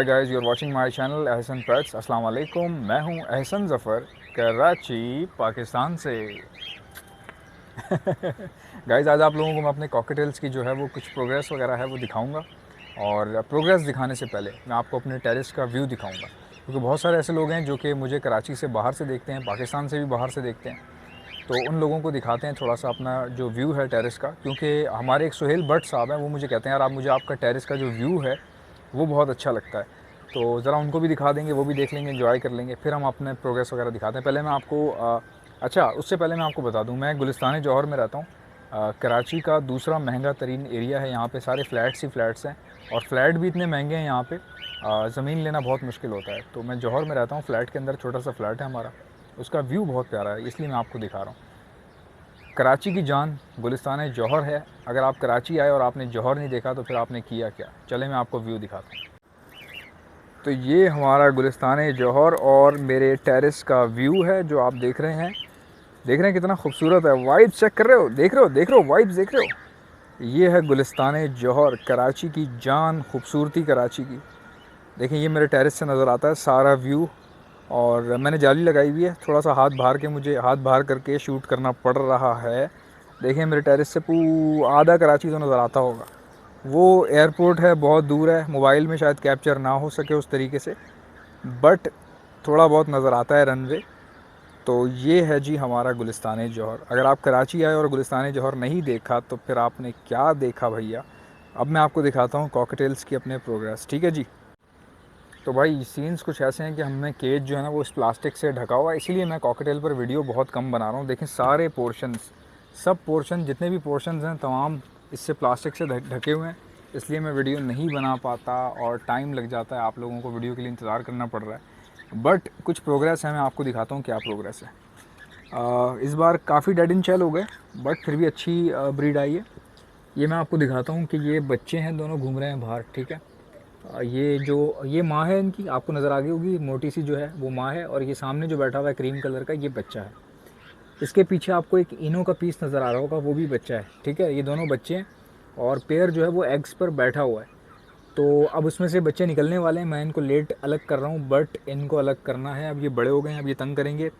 Hi guys, you are watching my channel Ehsan pets. अस्सलाम वालेकुम, मैं हूं एहसन ज़फ़र, कराची, पाकिस्तान से। गाइस, आज आप लोगों को मैं अपने कॉकटेल्स की जो है वो कुछ प्रोग्रेस वगैरह है वो दिखाऊंगा। और प्रोग्रेस दिखाने से पहले मैं आपको अपने टेरेस का व्यू दिखाऊंगा, क्योंकि बहुत सारे ऐसे लोग हैं जो कि मुझे कराची से बाहर से देखते हैं, पाकिस्तान से भी बाहर से देखते हैं। तो उन लोगों को दिखाते हैं थोड़ा सा अपना जो व्यू है टेरेस का, क्योंकि हमारे एक सुहेल भट्ट साहब हैं, वो मुझे कहते हैं यार आप मुझे आपका टेरेस का जो व्यू है वो बहुत अच्छा लगता है। तो ज़रा उनको भी दिखा देंगे, वो भी देख लेंगे, एंजॉय कर लेंगे, फिर हम अपने प्रोग्रेस वगैरह दिखाते हैं। पहले मैं आपको अच्छा, उससे पहले मैं आपको बता दूं, मैं गुलिस्तान जौहर में रहता हूँ। कराची का दूसरा महंगा तरीन एरिया है। यहाँ पे सारे फ्लैट्स ही फ्लैट्स हैं, और फ्लैट भी इतने महंगे हैं यहाँ पे, ज़मीन लेना बहुत मुश्किल होता है। तो मैं जौहर में रहता हूँ, फ्लैट के अंदर छोटा सा फ्लैट है हमारा, उसका व्यू बहुत प्यारा है, इसलिए मैं आपको दिखा रहा हूँ। कराची की जान गुलिस्तान जौहर है। अगर आप कराची आए और आपने जौहर नहीं देखा तो फिर आपने किया क्या। चले मैं आपको व्यू दिखाता हूँ। तो ये हमारा गुलिस्तान जौहर और मेरे टेरेस का व्यू है जो आप देख रहे हैं। देख रहे हैं कितना खूबसूरत है। वाइब्स चेक कर रहे हो, देख रहे हो वाइब्स देख रहे हो। ये है गुलिस्तान जौहर, कराची की जान, खूबसूरती कराची की। देखें, ये मेरे टेरेस से नज़र आता है सारा व्यू। और मैंने जाली लगाई हुई है, थोड़ा सा हाथ बाहर के, मुझे हाथ बाहर करके शूट करना पड़ रहा है। देखें, मेरे टेरेस से आधा कराची तो नज़र आता होगा। वो एयरपोर्ट है, बहुत दूर है, मोबाइल में शायद कैप्चर ना हो सके उस तरीके से, बट थोड़ा बहुत नज़र आता है रनवे। तो ये है जी हमारा गुलिस्तान जौहर। अगर आप कराची आए और गुलिस्तान जौहर नहीं देखा तो फिर आपने क्या देखा भैया। अब मैं आपको दिखाता हूँ कॉकटेल्स की अपने प्रोग्रेस, ठीक है जी। तो भाई सीन्स कुछ ऐसे हैं कि हमने केज जो है ना वो इस प्लास्टिक से ढका हुआ है, इसीलिए मैं कॉकटेल पर वीडियो बहुत कम बना रहा हूँ। देखें, सारे पोर्शंस, सब पोर्शन, जितने भी पोर्शंस हैं तमाम इससे प्लास्टिक से ढके हुए हैं, इसलिए मैं वीडियो नहीं बना पाता और टाइम लग जाता है, आप लोगों को वीडियो के लिए इंतज़ार करना पड़ रहा है। बट कुछ प्रोग्रेस है, मैं आपको दिखाता हूँ क्या प्रोग्रेस है। इस बार काफ़ी डेड इन चैल हो गए, बट फिर भी अच्छी ब्रीड आई है। ये मैं आपको दिखाता हूँ कि ये बच्चे हैं, दोनों घूम रहे हैं बाहर, ठीक है। ये माँ है इनकी, आपको नज़र आ गई होगी, मोटी सी जो है वो माँ है, और ये सामने जो बैठा हुआ है क्रीम कलर का, ये बच्चा है। इसके पीछे आपको एक इनो का पीस नज़र आ रहा होगा, वो भी बच्चा है, ठीक है। ये दोनों बच्चे हैं, और पेयर जो है वो एग्स पर बैठा हुआ है। तो अब उसमें से बच्चे निकलने वाले हैं, मैं इनको लेट अलग कर रहा हूँ, बट इनको अलग करना है। अब ये बड़े हो गए हैं, अब ये तंग करेंगे।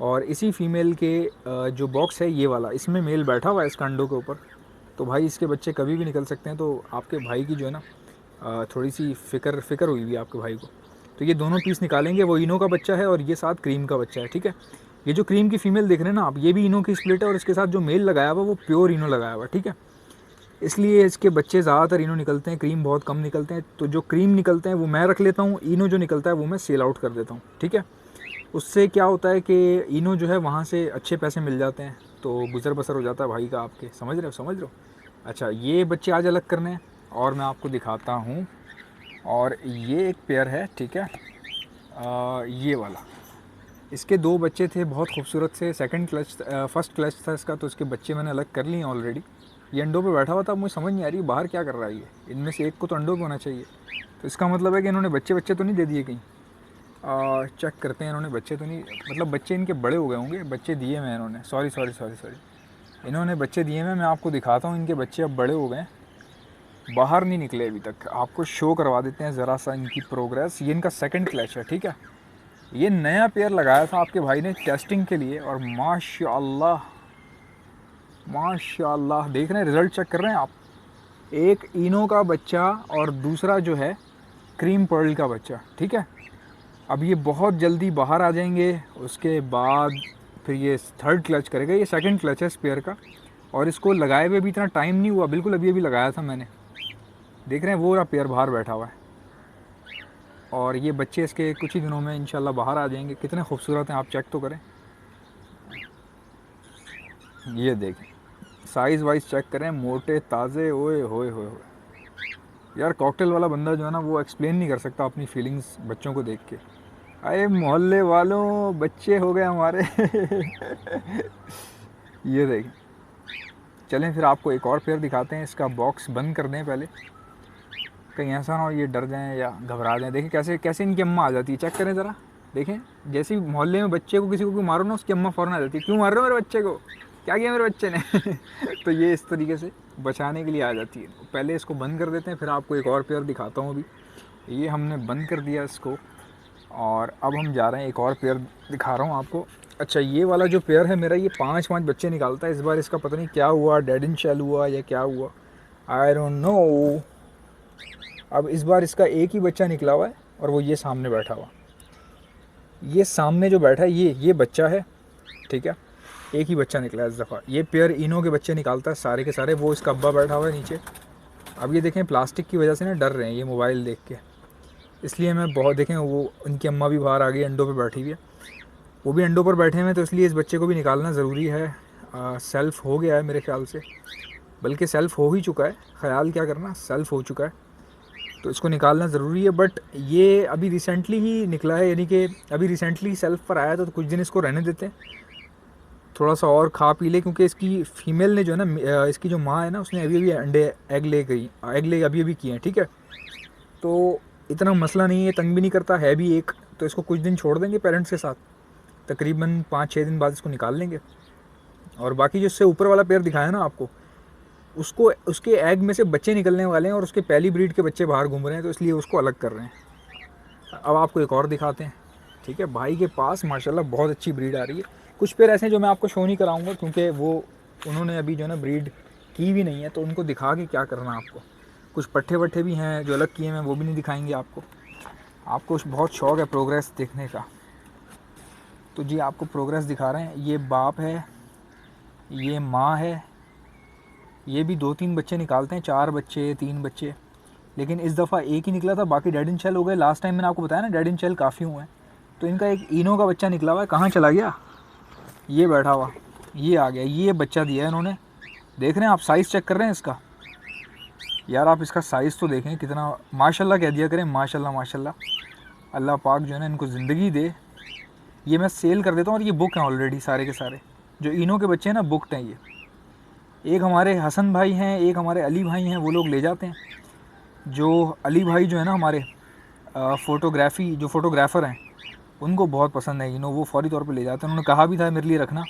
और इसी फीमेल के जो बॉक्स है ये वाला, इसमें मेल बैठा हुआ है इसका अंडों के ऊपर। तो भाई इसके बच्चे कभी भी निकल सकते हैं, तो आपके भाई की जो है ना थोड़ी सी फ़िक्र हुई हुई है आपके भाई को। तो ये दोनों पीस निकालेंगे, वो इनो का बच्चा है और ये साथ क्रीम का बच्चा है, ठीक है। ये जो क्रीम की फ़ीमेल देख रहे हैं ना आप, ये भी इनो की स्प्लिट है, और इसके साथ जो मेल लगाया हुआ वो प्योर इनो लगाया हुआ, ठीक है। इसलिए इसके बच्चे ज़्यादातर इनो निकलते हैं, क्रीम बहुत कम निकलते हैं। तो जो क्रीम निकलते हैं वो मैं रख लेता हूँ, इनो जो निकलता है वो मैं सेल आउट कर देता हूँ, ठीक है। उससे क्या होता है कि इनो जो है वहाँ से अच्छे पैसे मिल जाते हैं, तो गुजर बसर हो जाता है भाई का आपके, समझ रहे हो, समझ रहे हो। अच्छा, ये बच्चे आज अलग करने हैं और मैं आपको दिखाता हूँ। और ये एक पेयर है, ठीक है। ये वाला, इसके दो बच्चे थे बहुत खूबसूरत से, सेकंड क्लच, फर्स्ट क्लच था इसका, तो इसके बच्चे मैंने अलग कर लिए ऑलरेडी। ये अंडों पे बैठा हुआ था, मुझे समझ नहीं आ रही बाहर क्या कर रहा है ये। इनमें से एक को तो अंडों पे होना चाहिए, तो इसका मतलब है कि इन्होंने बच्चे बच्चे तो नहीं दे दिए कहीं। चेक करते हैं, इन्होंने बच्चे तो नहीं, मतलब बच्चे इनके बड़े हो गए होंगे, बच्चे दिए मैं इन्होंने, सॉरी, इन्होंने बच्चे दिए मैं आपको दिखाता हूँ। इनके बच्चे अब बड़े हो गए, बाहर नहीं निकले अभी तक, आपको शो करवा देते हैं ज़रा सा इनकी प्रोग्रेस। ये इनका सेकंड क्लच है, ठीक है। ये नया पेयर लगाया था आपके भाई ने टेस्टिंग के लिए, और माशाल्लाह माशाल्लाह, देख रहे हैं, रिज़ल्ट चेक कर रहे हैं आप। एक इनो का बच्चा और दूसरा जो है क्रीम पर्ल का बच्चा, ठीक है। अब ये बहुत जल्दी बाहर आ जाएंगे, उसके बाद फिर ये थर्ड क्लच करेगा। ये सेकंड क्लच है स्पेयर का, और इसको लगाए हुए भी इतना टाइम नहीं हुआ, बिल्कुल अभी अभी लगाया था मैंने। देख रहे हैं वो रहा पेयर बाहर बैठा हुआ है, और ये बच्चे इसके कुछ ही दिनों में इंशाल्लाह बाहर आ जाएंगे। कितने खूबसूरत हैं, आप चेक तो करें। ये देखें, साइज़ वाइज चेक करें, मोटे ताज़े, ओए होए होए होए। यार कॉकटेल वाला बंदा जो है ना वो एक्सप्लेन नहीं कर सकता अपनी फीलिंग्स बच्चों को देख के। अरे मोहल्ले वालों, बच्चे हो गए हमारे। ये देखें। चलें फिर आपको एक और पेयर दिखाते हैं, इसका बॉक्स बंद कर दें पहले, कहीं ऐसा ना हो ये डर जाएं या घबरा जाएं। देखें कैसे कैसे इनकी अम्मा आ जाती है, चेक करें ज़रा। देखें, जैसे ही मोहल्ले में बच्चे को किसी को मारो ना, उसकी अम्मा फ़ौरन आ जाती है, क्यों मार रहे हो मेरे बच्चे को, क्या किया मेरे बच्चे ने। तो ये इस तरीके से बचाने के लिए आ जाती है। पहले इसको बंद कर देते हैं, फिर आपको एक और पेयर दिखाता हूँ अभी। ये हमने बंद कर दिया इसको और अब हम जा रहे हैं, एक और पेयर दिखा रहा हूँ आपको। अच्छा, ये वाला जो पेयर है मेरा, ये 5 बच्चे निकालता है। इस बार इसका पता नहीं क्या हुआ, डेड इन शेल हुआ या क्या हुआ, आई डोंट नो। अब इस बार इसका एक ही बच्चा निकला हुआ है और वो ये सामने बैठा हुआ, ये सामने जो बैठा है ये बच्चा है, ठीक है। एक ही बच्चा निकला है इस दफ़ा। ये पेयर इनों के बच्चे निकालता है सारे के सारे। वो इसका अब्बा बैठा हुआ है नीचे। अब ये देखें प्लास्टिक की वजह से ना डर रहे हैं ये मोबाइल देख के, इसलिए मैं बहुत, देखें वो उनकी अम्मा भी बाहर आ गई, अंडों पे बैठी हुई है, वो भी अंडों पर बैठे हुए हैं, तो इसलिए इस बच्चे को भी निकालना ज़रूरी है। सेल्फ़ हो गया है मेरे ख्याल से, बल्कि सेल्फ़ हो ही चुका है, ख़याल क्या करना, सेल्फ़ हो चुका है, तो इसको निकालना ज़रूरी है। बट ये अभी रिसेंटली ही निकला है, यानी कि अभी रिसेंटली सेल्फ़ पर आया, तो कुछ दिन इसको रहने देते हैं, थोड़ा सा और खा पी ले, क्योंकि इसकी फ़ीमेल ने जो है ना, इसकी जो माँ है ना, उसने अभी अंडे एग ले अभी किए हैं, ठीक है। तो इतना मसला नहीं है, तंग भी नहीं करता है भी एक, तो इसको कुछ दिन छोड़ देंगे पेरेंट्स के साथ, तकरीबन 5-6 दिन बाद इसको निकाल लेंगे। और बाकी जो इससे ऊपर वाला पेयर दिखाया ना आपको, उसको उसके एग में से बच्चे निकलने वाले हैं और उसके पहली ब्रीड के बच्चे बाहर घूम रहे हैं, तो इसलिए उसको अलग कर रहे हैं। अब आपको एक और दिखाते हैं, ठीक है। भाई के पास माशाल्लाह बहुत अच्छी ब्रीड आ रही है। कुछ पेयर ऐसे हैं जो मैं आपको शो नहीं कराऊंगा, क्योंकि वो उन्होंने अभी जो है ना ब्रीड की भी नहीं है, तो उनको दिखा के क्या करना आपको। कुछ पट्ठे वट्ठे भी हैं जो अलग किए हैं, वो भी नहीं दिखाएंगे आपको। आपको बहुत शौक़ है प्रोग्रेस देखने का, तो जी आपको प्रोग्रेस दिखा रहे हैं। ये बाप है, ये माँ है, ये भी 2-3 बच्चे निकालते हैं, 4 बच्चे 3 बच्चे, लेकिन इस दफ़ा एक ही निकला था, बाकी डेड इन शेल हो गए। लास्ट टाइम मैंने आपको बताया ना डेड इन शेल काफ़ी हुए हैं, तो इनका एक इनो का बच्चा निकला हुआ है। कहाँ चला गया, ये बैठा हुआ, ये आ गया, ये बच्चा दिया है इन्होंने। देख रहे हैं आप, साइज़ चेक कर रहे हैं इसका, यार आप इसका साइज़ तो देखें कितना, माशाल्लाह कह दिया करें, माशाल्लाह माशाल्लाह। अल्लाह पाक जो है ना इनको ज़िंदगी दे। ये मैं सेल कर देता हूँ, और ये बुक हैं ऑलरेडी सारे के सारे, जो इनो के बच्चे हैं ना बुकड हैं ये। एक हमारे हसन भाई हैं, एक हमारे अली भाई हैं, वो लोग ले जाते हैं। जो अली भाई जो है ना हमारे जो फ़ोटोग्राफ़र हैं, उनको बहुत पसंद है इनो, वो फ़ौरी तौर पे ले जाते हैं। उन्होंने कहा भी था मेरे लिए रखना।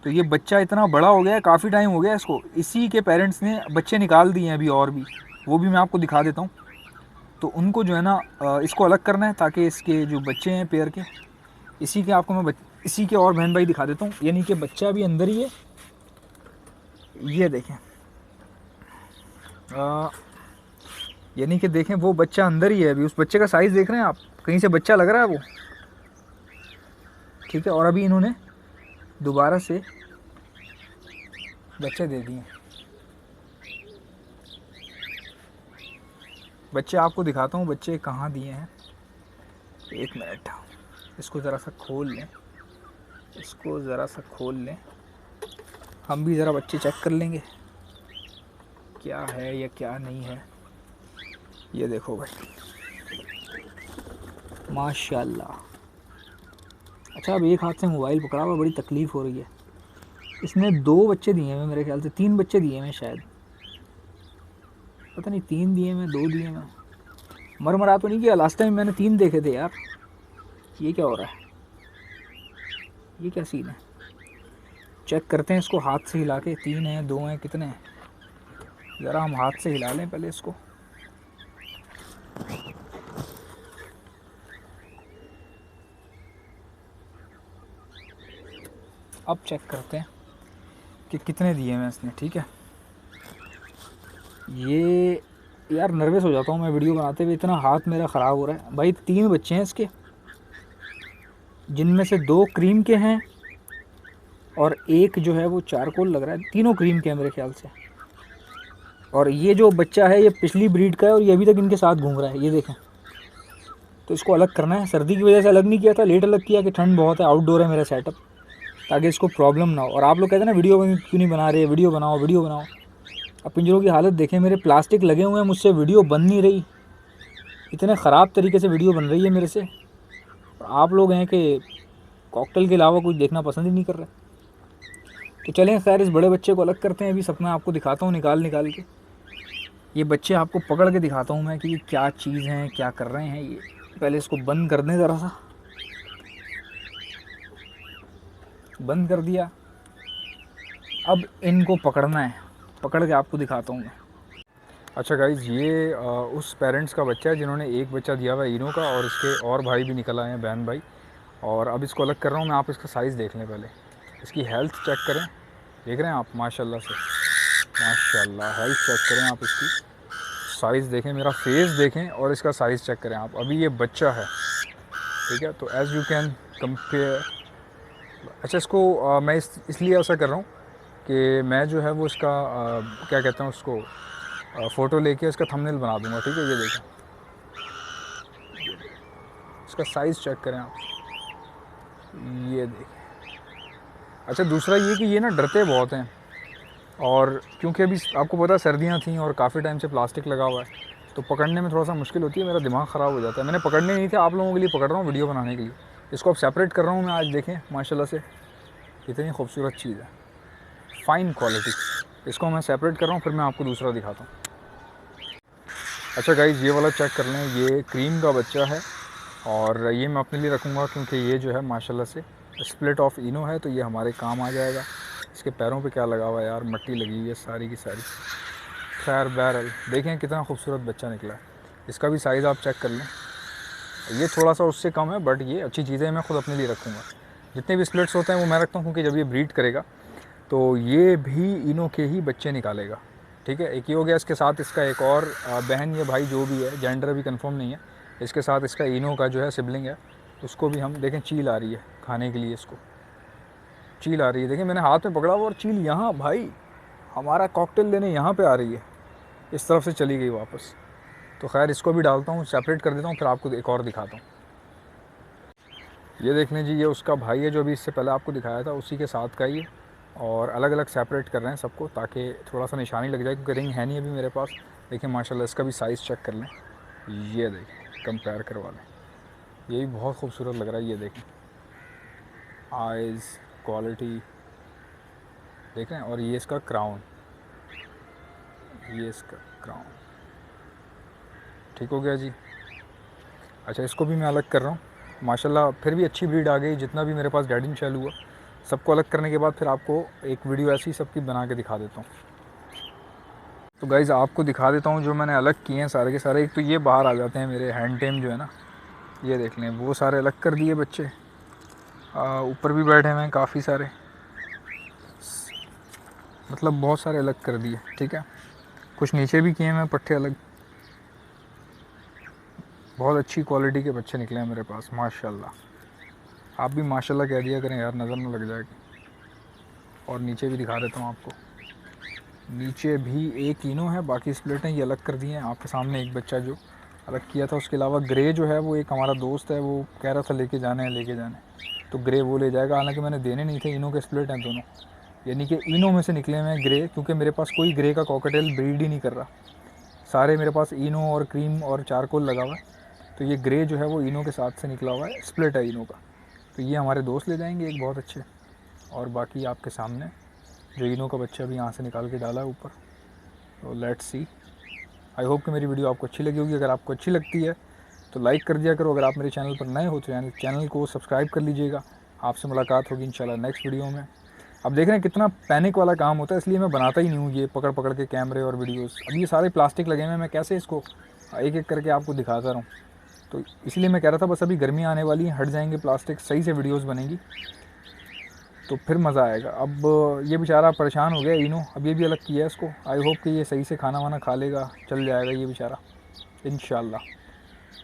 तो ये बच्चा इतना बड़ा हो गया है, काफ़ी टाइम हो गया इसको, इसी के पेरेंट्स ने बच्चे निकाल दिए हैं अभी और भी, वो भी मैं आपको दिखा देता हूँ। तो उनको जो है ना इसको अलग करना है, ताकि इसके जो बच्चे हैं पेयर के, इसी के आपको मैं इसी के और बहन भाई दिखा देता हूँ। यानी कि बच्चा भी अंदर ही है, ये देखें, यानी कि देखें वो बच्चा अंदर ही है अभी। उस बच्चे का साइज़ देख रहे हैं आप, कहीं से बच्चा लग रहा है वो, ठीक है। और अभी इन्होंने दोबारा से बच्चे दे दिए। बच्चे आपको दिखाता हूँ, बच्चे कहाँ दिए हैं, एक मिनट, इसको ज़रा सा खोल लें, इसको ज़रा सा खोल लें, हम भी ज़रा बच्चे चेक कर लेंगे क्या है या क्या नहीं है। ये देखो भाई, माशाल्लाह। अच्छा, अब एक हाथ से मोबाइल पकड़ा हुआ, बड़ी तकलीफ़ हो रही है। इसने 2 बच्चे दिए हैं मेरे ख्याल से, 3 बच्चे दिए हैं शायद, पता नहीं 3 दिए हैं 2 दिए हैं, मरा तो नहीं किया। लास्ट टाइम मैंने 3 देखे थे यार। ये क्या हो रहा है, ये क्या सीन है, चेक करते हैं इसको हाथ से हिला के। 3 हैं 2 हैं, कितने हैं, ज़रा हम हाथ से हिला लें पहले इसको। अब चेक करते हैं कि कितने दिए हैं इसने, ठीक है। ये यार नर्वस हो जाता हूँ मैं वीडियो बनाते हुए, इतना हाथ मेरा ख़राब हो रहा है भाई। 3 बच्चे हैं इसके, जिनमें से 2 क्रीम के हैं और एक जो है वो चारकोल लग रहा है। तीनों क्रीम के हैं मेरे ख्याल से। और ये जो बच्चा है ये पिछली ब्रीड का है, और ये अभी तक इनके साथ घूम रहा है, ये देखें। तो इसको अलग करना है, सर्दी की वजह से अलग नहीं किया था, लेट अलग किया कि ठंड बहुत है, आउटडोर है मेरा सेटअप, ताकि इसको प्रॉब्लम ना हो। और आप लोग कहते हैं ना वीडियो क्यों नहीं बना रहे, वीडियो बनाओ वीडियो बनाओ। अब पिंजरों की हालत देखें, मेरे प्लास्टिक लगे हुए हैं, मुझसे वीडियो बन नहीं रही, इतने ख़राब तरीके से वीडियो बन रही है मेरे से। और आप लोग हैं कि कॉकटेल के अलावा कुछ देखना पसंद ही नहीं कर रहे। तो चलें खैर, इस बड़े बच्चे को अलग करते हैं। अभी सपना आपको दिखाता हूँ निकाल के, ये बच्चे आपको पकड़ के दिखाता हूँ मैं कि ये क्या चीज़ हैं, क्या कर रहे हैं ये। पहले इसको बंद कर दें, ज़रा सा बंद कर दिया। अब इनको पकड़ना है, पकड़ के आपको दिखाता हूँ मैं। अच्छा गाइज़, ये उस पेरेंट्स का बच्चा है जिन्होंने एक बच्चा दिया हुआ है इनो का, और इसके और भाई भी निकल आए हैं, बहन भाई। और अब इसको अलग कर रहा हूँ मैं। आप इसका साइज़ देख लें पहले, इसकी हेल्थ चेक करें। देख रहे हैं आप, माशाल्लाह से, माशाल्लाह। हेल्थ चेक करें आप इसकी, साइज़ देखें, मेरा फेस देखें और इसका साइज़ चेक करें आप। अभी ये बच्चा है, ठीक है। तो एज़ यू कैन कंपेयर। अच्छा, इसको मैं इसलिए ऐसा कर रहा हूँ कि मैं जो है वो इसका क्या कहते हैं उसको, फ़ोटो लेके इसका थंबनेल बना दूंगा, ठीक है। ये देखें, इसका साइज़ चेक करें आप, ये देखें। अच्छा, दूसरा ये कि ये ना डरते बहुत हैं, और क्योंकि अभी आपको पता है सर्दियाँ थी और काफ़ी टाइम से प्लास्टिक लगा हुआ है, तो पकड़ने में थोड़ा सा मुश्किल होती है, मेरा दिमाग ख़राब हो जाता है। मैंने पकड़ने नहीं थे, आप लोगों के लिए पकड़ रहा हूँ वीडियो बनाने के लिए। इसको अब सेपरेट कर रहा हूँ मैं आज। देखें माशाल्लाह से कितनी खूबसूरत चीज़ है, फ़ाइन क्वालिटी। इसको मैं सेपरेट कर रहा हूँ, फिर मैं आपको दूसरा दिखाता हूँ। अच्छा गाइज़, ये वाला चेक कर लें, ये क्रीम का बच्चा है, और ये मैं अपने लिए रखूँगा क्योंकि ये जो है माशाल्लाह से स्प्लिट ऑफ इनो है, तो ये हमारे काम आ जाएगा। इसके पैरों पे क्या लगा हुआ है यार, मट्टी लगी हुई है सारी की सारी। खैर बहरहाल, देखें कितना खूबसूरत बच्चा निकला है। इसका भी साइज़ आप चेक कर लें, ये थोड़ा सा उससे कम है, बट ये अच्छी चीज़ें मैं खुद अपने लिए रखूँगा। जितने भी स्प्लिट्स होते हैं वो मैं रखता हूँ, क्योंकि जब ये ब्रीड करेगा तो ये भी इनो के ही बच्चे निकालेगा, ठीक है। एक ये हो गया, इसके साथ इसका एक और बहन या भाई जो भी है, जेंडर अभी कंफर्म नहीं है, इसके साथ इसका इनो का जो है सिबलिंग है, उसको भी हम देखें। चील आ रही है खाने के लिए, इसको चील आ रही है, देखें मैंने हाथ में पकड़ा हुआ और चील यहाँ भाई हमारा कॉकटेल लेने यहाँ पे आ रही है, इस तरफ से चली गई वापस। तो खैर इसको भी डालता हूँ, सेपरेट कर देता हूँ, फिर आपको एक और दिखाता हूँ। ये देख लें जी, ये उसका भाई है जो अभी इससे पहले आपको दिखाया था, उसी के साथ का ही है। और अलग अलग सेपरेट कर रहे हैं सबको, ताकि थोड़ा सा निशानी लग जाए, क्योंकि रिंग है नहीं अभी मेरे पास। देखिए माशाल्लाह, इसका भी साइज़ चेक कर लें, ये देखें, कंपेयर करवा लें। ये भी बहुत खूबसूरत लग रहा है, ये देखें, आइज़ क्वालिटी देख रहे हैं। और ये इसका क्राउन, ये इसका क्राउन, ठीक हो गया जी। अच्छा, इसको भी मैं अलग कर रहा हूँ माशाल्लाह, फिर भी अच्छी ब्रीड आ गई। जितना भी मेरे पास गार्डिंग शैल हुआ, सबको अलग करने के बाद फिर आपको एक वीडियो ऐसी सबकी बना के दिखा देता हूँ। तो गाइज़ आपको दिखा देता हूँ जो मैंने अलग किए हैं सारे के सारे। एक तो ये बाहर आ जाते हैं मेरे हैंड टेम जो है ना, ये देख लें, वो सारे अलग कर दिए बच्चे। ऊपर भी बैठे हुए हैं काफ़ी सारे, मतलब बहुत सारे अलग कर दिए, ठीक है। कुछ नीचे भी किए हैं पट्टे अलग। बहुत अच्छी क्वालिटी के बच्चे निकले हैं मेरे पास माशाल्लाह। आप भी माशाल्लाह कह दिया करें यार, नज़र न लग जाएगी। और नीचे भी दिखा देता हूँ आपको, नीचे भी एक इनो है, बाकी स्प्लिट हैं, ये अलग कर दिए हैं। आपके सामने एक बच्चा जो अलग किया था। उसके अलावा ग्रे जो है वो एक हमारा दोस्त है, वो कह रहा था लेके जाने हैं लेके जाने, तो ग्रे वो ले जाएगा। हालांकि मैंने देने नहीं थे, इनो के स्प्लिट हैं दोनों, यानी कि इनो में से निकले हुए हैं ग्रे, क्योंकि मेरे पास कोई ग्रे का कॉकटेल ब्रीड ही नहीं कर रहा। सारे मेरे पास इनो और क्रीम और चारकोल लगा हुआ है। तो ये ग्रे जो है वो इनो के साथ से निकला हुआ है, स्प्लिट है इनो का। तो ये हमारे दोस्त ले जाएंगे एक बहुत अच्छे। और बाकी आपके सामने जो इनो का बच्चा भी यहाँ से निकाल के डाला है ऊपर। तो लेट्स सी, आई होप कि मेरी वीडियो आपको अच्छी लगी होगी। अगर आपको अच्छी लगती है तो लाइक कर दिया करो। अगर आप मेरे चैनल पर नए हो तो चैनल को सब्सक्राइब कर लीजिएगा। आपसे मुलाकात होगी इंशाल्लाह नेक्स्ट वीडियो में। अब देख रहे हैं कितना पैनिक वाला काम होता है, इसलिए मैं बनाता ही नहीं हूँ ये पकड़ पकड़ के कैमरे और वीडियोस। अब ये सारे प्लास्टिक लगे हुए हैं, मैं कैसे इसको एक एक करके आपको दिखाता रहूँ। तो इसलिए मैं कह रहा था बस अभी गर्मी आने वाली है, हट जाएंगे प्लास्टिक, सही से वीडियोस बनेंगी तो फिर मज़ा आएगा। अब ये बेचारा परेशान हो गया इनो, अब ये भी अलग किया है इसको। आई होप कि ये सही से खाना वाना खा लेगा, चल जाएगा ये बेचारा इंशाल्लाह।